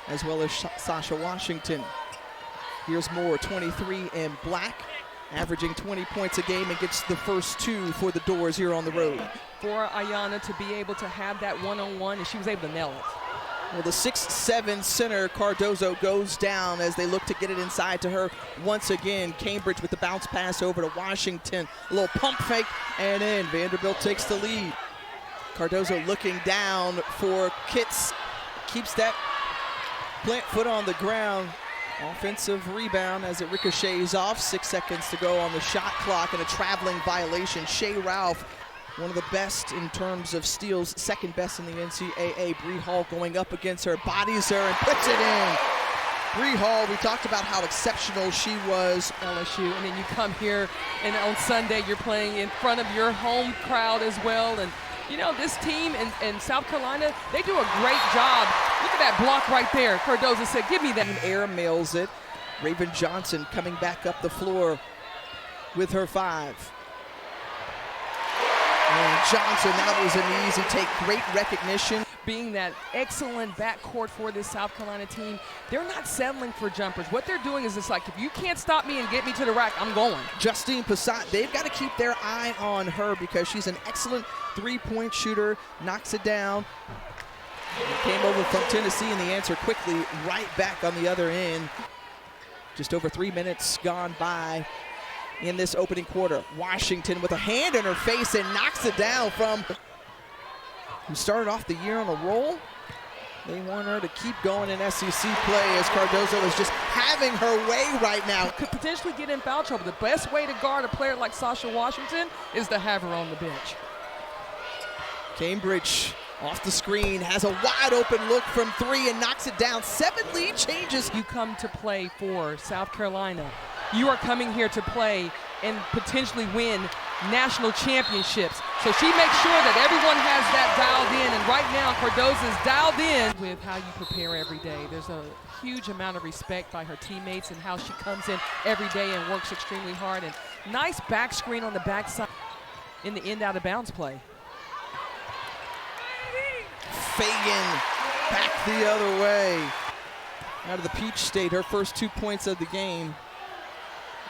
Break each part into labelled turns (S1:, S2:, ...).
S1: as well as Sasha Washington. Here's Moore, 23 in black, averaging 20 points a game and gets the first 2 for the Doors here on the road.
S2: For Ayanna to be able to have that one-on-one, and she was able to nail it.
S1: Well, the 6'7" center, Cardoso, goes down as they look to get it inside to her once again. Cambridge with the bounce pass over to Washington. A little pump fake, and in. Vanderbilt takes the lead. Cardoso looking down for Kitts. Keeps that plant foot on the ground. Offensive rebound as it ricochets off. 6 seconds to go on the shot clock, and a traveling violation. Shea Ralph, one of the best in terms of steals, second best in the NCAA. Bree Hall going up against her, bodies her, and puts it in. Bree Hall, we talked about how exceptional she was.
S2: LSU, and then you come here, and on Sunday you're playing in front of your home crowd as well. And you know, this team in South Carolina, they do a great job. Look at that block right there. Cardoso said, give me that.
S1: Air mails it. Raven Johnson coming back up the floor with her 5. And Johnson, that was an easy take. Great recognition.
S2: Being that excellent backcourt for this South Carolina team, they're not settling for jumpers. What they're doing is it's like, if you can't stop me and get me to the rack, I'm going.
S1: Justine Passat, they've got to keep their eye on her because she's an excellent three-point shooter, knocks it down. Came over from Tennessee, and the answer quickly right back on the other end. Just over 3 minutes gone by in this opening quarter. Washington with a hand in her face and knocks it down from who started off the year on a roll. They want her to keep going in SEC play as Cardoso is just having her way right now.
S2: Could potentially get in foul trouble. The best way to guard a player like Sasha Washington is to have her on the bench.
S1: Cambridge off the screen, has a wide open look from 3 and knocks it down. 7 lead changes.
S2: You come to play for South Carolina. You are coming here to play and potentially win national championships. So she makes sure that everyone has that dialed in, and right now Cardoso's dialed in with how you prepare every day. There's a huge amount of respect by her teammates and how she comes in every day and works extremely hard. And nice back screen on the backside in the end out of bounds play.
S1: Fagan back the other way. Out of the Peach State, her first 2 points of the game.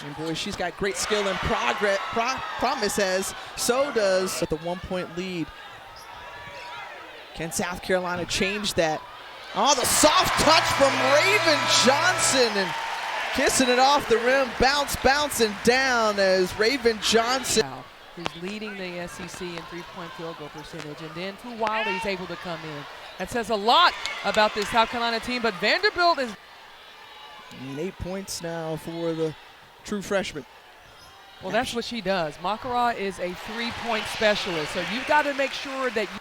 S1: And boy, she's got great skill and promise, as so does the 1-point lead. Can South Carolina change that? Oh, the soft touch from Raven Johnson, and kissing it off the rim, bouncing down as Raven Johnson
S2: is leading the SEC in three-point field goal percentage, and then Fu Wiley is able to come in. That says a lot about this South Carolina team, but Vanderbilt is...
S1: And 8 points now for the true freshman.
S2: Well, that's what she does. Makara is a three-point specialist, so you've got to make sure that you...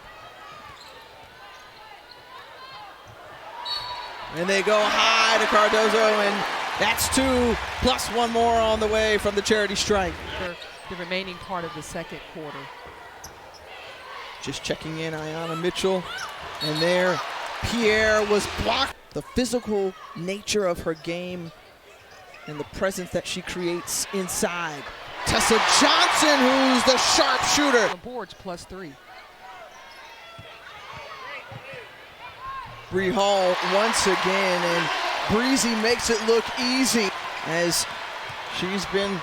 S1: And they go high to Cardoso, and that's 2 plus 1 more on the way from the charity strike.
S2: For the remaining part of the second quarter.
S1: Just checking in, Ayanna Mitchell, and there Pierre was blocked. The physical nature of her game and the presence that she creates inside. Tessa Johnson, who's the sharpshooter.
S2: The boards +3.
S1: Bree Hall once again, and Breezy makes it look easy as she's been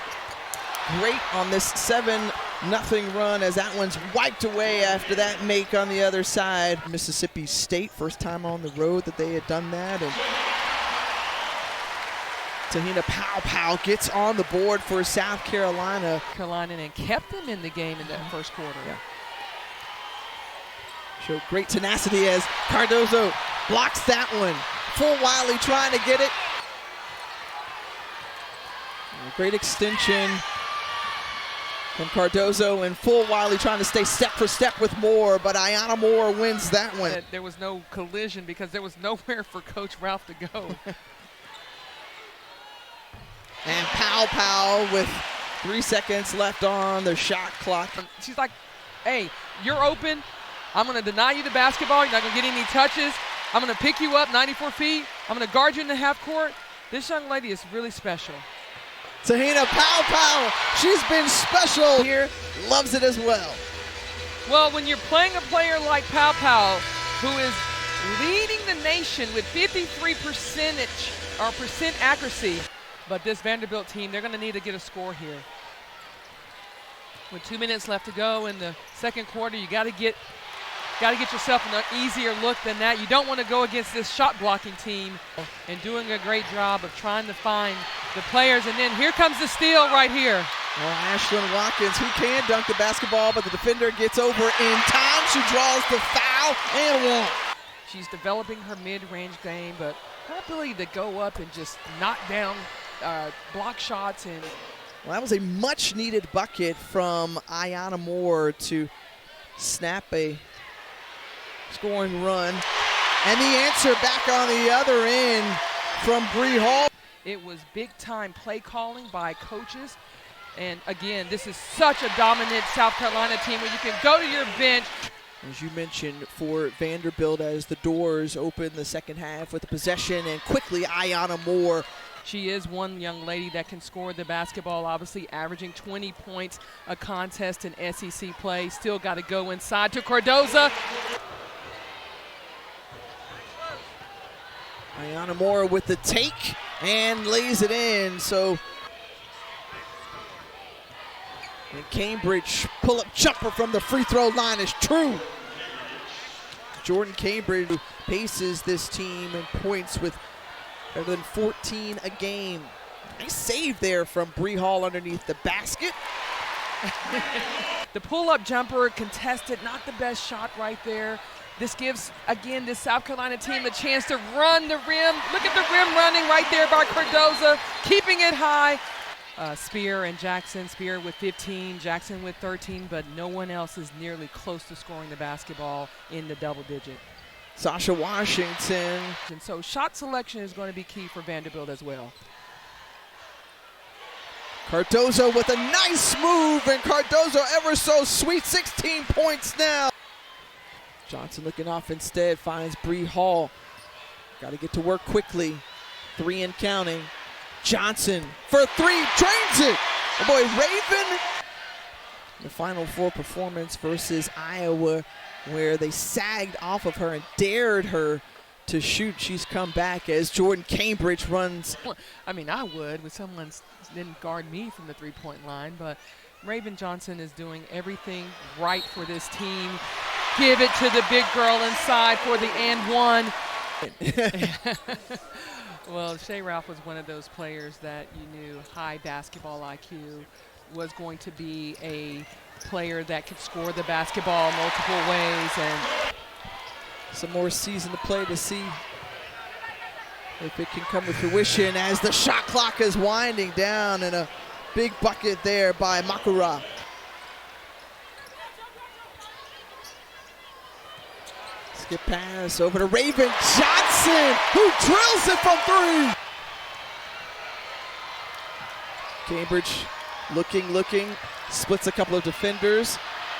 S1: great on this 7-0 run, as that one's wiped away after that make on the other side. Mississippi State, first time on the road that they had done that, and Tahina Pow gets on the board for South Carolina.
S2: And kept them in the game in that first quarter.
S1: Yeah. Showed great tenacity as Cardoso blocks that one. Full Wiley trying to get it. A great extension from Cardoso, and Full Wiley trying to stay step for step with Moore, but Ayanna Moore wins that one.
S2: There was no collision because there was nowhere for Coach Ralph to go.
S1: And Pow with 3 seconds left on the shot clock.
S2: She's like, hey, you're open. I'm going to deny you the basketball. You're not going to get any touches. I'm going to pick you up 94 feet. I'm going to guard you in the half court. This young lady is really special.
S1: Tahina Pow, she's been special here, loves it as well.
S2: Well, when you're playing a player like Pow, who is leading the nation with 53% accuracy. But this Vanderbilt team, they're going to need to get a score here. With 2 minutes left to go in the second quarter, you got to get yourself an easier look than that. You don't want to go against this shot blocking team, and doing a great job of trying to find the players. And then here comes the steal right here.
S1: Well, Ashlyn Watkins, who can dunk the basketball, but the defender gets over in time. She draws the foul and one.
S2: She's developing her mid-range game, but her ability to go up and just knock down block shots. And
S1: well, that was a much-needed bucket from Ayanna Moore to snap a scoring run. And the answer back on the other end from Bree Hall.
S2: It was big-time play calling by coaches. And again, this is such a dominant South Carolina team where you can go to your bench.
S1: As you mentioned, for Vanderbilt, as the doors open the second half with the possession, and quickly Ayanna Moore.
S2: She is one young lady that can score the basketball, obviously averaging 20 points a contest in SEC play. Still got to go inside to Cardoso.
S1: Ayanna Moore with the take and lays it in. So, and Cambridge pull-up jumper from the free throw line is true. Jordan Cambridge paces this team in points with better than 14 a game. Nice save there from Bree Hall underneath the basket.
S2: The pull-up jumper contested, not the best shot right there. This gives, again, this South Carolina team a chance to run the rim. Look at the rim running right there by Cardoso, keeping it high. Spear and Jackson, Spear with 15, Jackson with 13, but no one else is nearly close to scoring the basketball in the double digit.
S1: Sasha Washington.
S2: And so shot selection is going to be key for Vanderbilt as well.
S1: Cardoso with a nice move, and Cardoso ever so sweet, 16 points now. Johnson looking off instead, finds Bree Hall. Got to get to work quickly. 3 and counting. Johnson for 3, drains it. Oh boy, Raven. The Final Four performance versus Iowa, where they sagged off of her and dared her to shoot. She's come back as Jordan Cambridge runs.
S2: I mean, I would if someone didn't guard me from the three-point line, but Raven Johnson is doing everything right for this team. Give it to the big girl inside for the and one. Well, Shea Ralph was one of those players that you knew high basketball IQ, was going to be a player that could score the basketball multiple ways. And
S1: some more season to play to see if it can come to fruition as the shot clock is winding down, and a big bucket there by Makura. Skip pass over to Raven Johnson, who drills it from 3. Cambridge looking, splits a couple of defenders,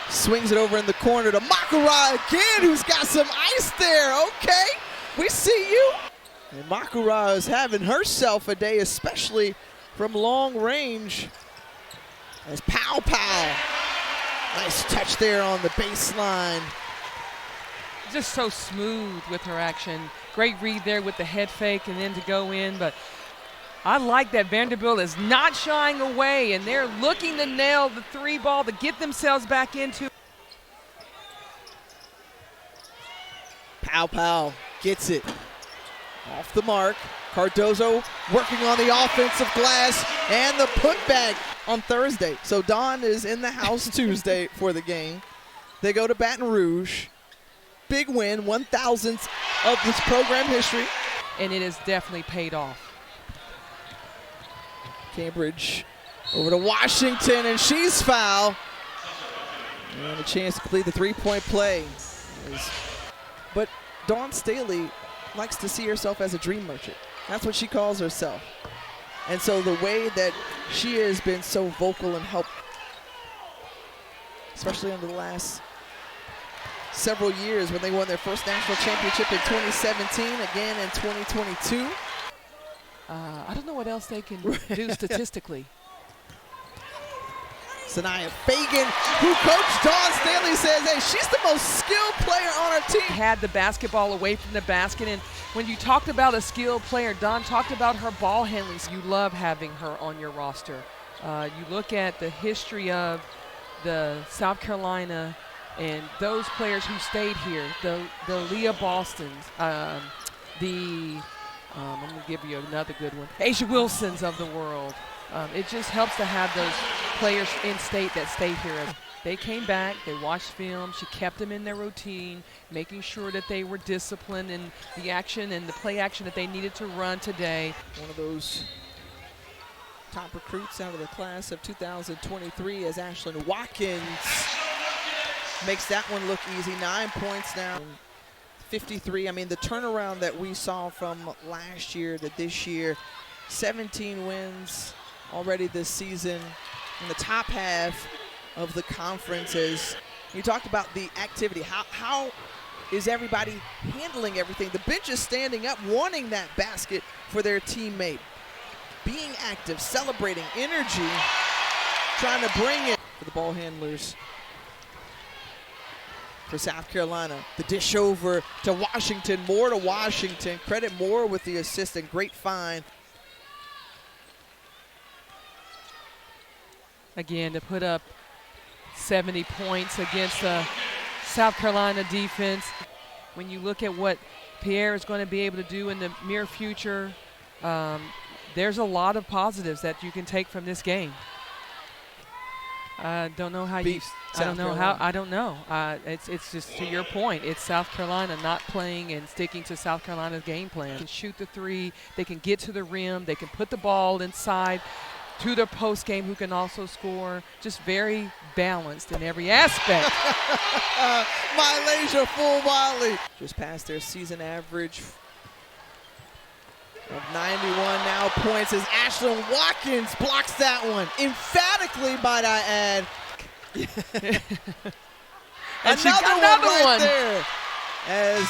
S1: swings it over in the corner to Makura again, who's got some ice there. Okay, we see you. And Makura is having herself a day, especially from long range. As Pow. Nice touch there on the baseline.
S2: Just so smooth with her action. Great read there with the head fake and then to go in. But I like that Vanderbilt is not shying away, and they're looking to nail the 3 ball to get themselves back into.
S1: Pow gets it. Off the mark. Cardoso working on the offensive glass and the putback on Thursday. So Dawn is in the house Tuesday for the game. They go to Baton Rouge. Big win, 1,000th of this program history.
S2: And it has definitely paid off.
S1: Cambridge over to Washington, and she's fouled. And a chance to complete the 3-point play. But Dawn Staley likes to see herself as a dream merchant. That's what she calls herself. And so the way that she has been so vocal and helped, especially over the last several years when they won their first national championship in 2017, again in 2022.
S2: I don't know what else they can do statistically.
S1: Sanaya Fagan, who Coach Dawn Staley says, hey, she's the most skilled player on our team.
S2: Had the basketball away from the basket, and when you talked about a skilled player, Don talked about her ball handling. You love having her on your roster. You look at the history of the South Carolina and those players who stayed here, the Leah Bostons, I'm going to give you another good one, Asia Wilsons of the world. It just helps to have those players in state that stayed here. They came back, they watched film, she kept them in their routine, making sure that they were disciplined in the action and the play action that they needed to run today.
S1: One of those top recruits out of the class of 2023 as Ashlyn Watkins makes that one look easy. 9 points now. 53. I mean, the turnaround that we saw from last year to this year, 17 wins already this season in the top half of the conferences. You talked about the activity. How is everybody handling everything? The bench is standing up, wanting that basket for their teammate. Being active, celebrating, energy, trying to bring it for the ball handlers. For South Carolina, the dish over to Washington, Moore to Washington. Credit Moore with the assist and great find.
S2: Again, to put up 70 points against the South Carolina defense. When you look at what Pierre is going to be able to do in the near future, there's a lot of positives that you can take from this game. I don't know how you. I don't know how. I don't know. It's just to your point. It's South Carolina not playing and sticking to South Carolina's game plan. They can shoot the three. They can get to the rim. They can put the ball inside to their post game, who can also score. Just very balanced in every aspect.
S1: Mylasia full volley. Just past their season average of 91 now points as Ashlyn Watkins blocks that one. Emphatically, might I add. another one there as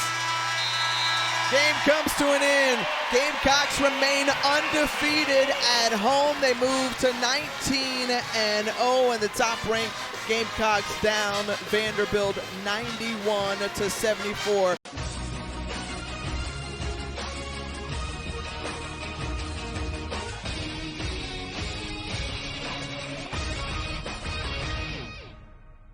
S1: game comes to an end. Gamecocks remain undefeated at home. They move to 19-0, and the top-ranked Gamecocks down Vanderbilt 91-74.